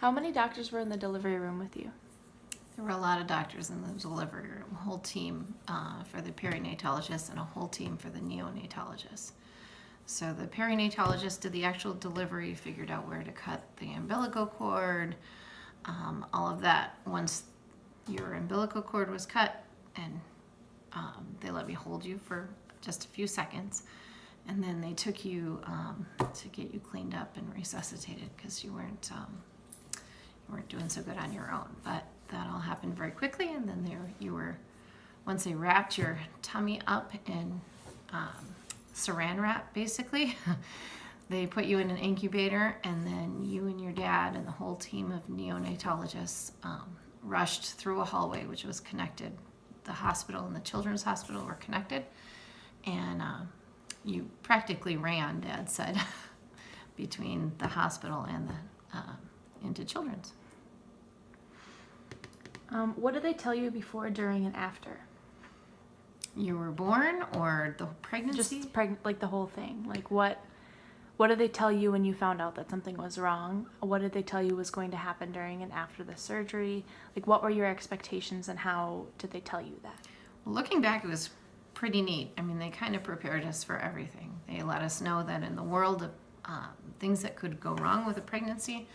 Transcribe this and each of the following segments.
How many doctors were in the delivery room with you? There were a lot of doctors in the delivery room, a whole team for the perinatologist and a whole team for the neonatologist. So the perinatologist did the actual delivery, figured out where to cut the umbilical cord, all of that. Once your umbilical cord was cut, and they let me hold you for just a few seconds, and then they took you to get you cleaned up and resuscitated because you weren't doing so good on your own. But that all happened very quickly, and then once they wrapped your tummy up in saran wrap, basically, they put you in an incubator, and then you and your dad and the whole team of neonatologists rushed through a hallway which was connected. The hospital and the children's hospital were connected, and you practically ran, Dad said, between the hospital and into children's. What did they tell you before, during, and after? You were born, or the pregnancy? Just like the whole thing. Like what did they tell you when you found out that something was wrong? What did they tell you was going to happen during and after the surgery? Like what were your expectations, and how did they tell you that? Well, looking back, it was pretty neat. I mean, they kind of prepared us for everything. They let us know that in the world of things that could go wrong with a pregnancy,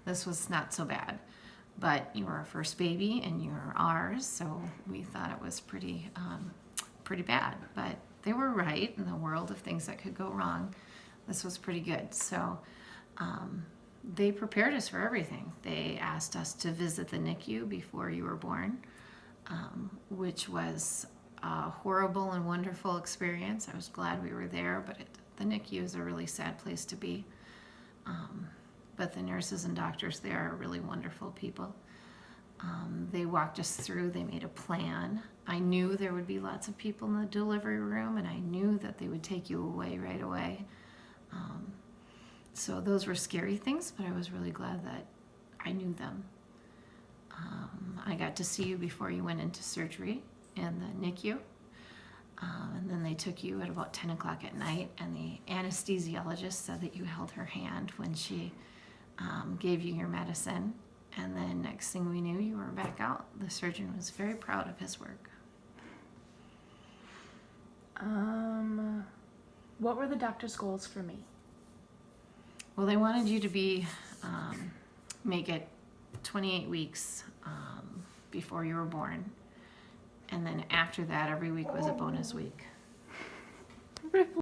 this was not so bad. But you were our first baby, and you were ours, so we thought it was pretty bad. But they were right. In the world of things that could go wrong, this was pretty good. So they prepared us for everything. They asked us to visit the NICU before you were born, which was a horrible and wonderful experience. I was glad we were there, but the NICU is a really sad place to be. But the nurses and doctors there are really wonderful people. They walked us through, they made a plan. I knew there would be lots of people in the delivery room, and I knew that they would take you away right away. So those were scary things, but I was really glad that I knew them. I got to see you before you went into surgery in the NICU. And then they took you at about 10 o'clock at night, and the anesthesiologist said that you held her hand when she gave you your medicine. And then next thing we knew, you were back out. The surgeon was very proud of his work. What were the doctor's goals for me? Well, they wanted you to make it 28 weeks before you were born. And then after that, every week was a bonus week.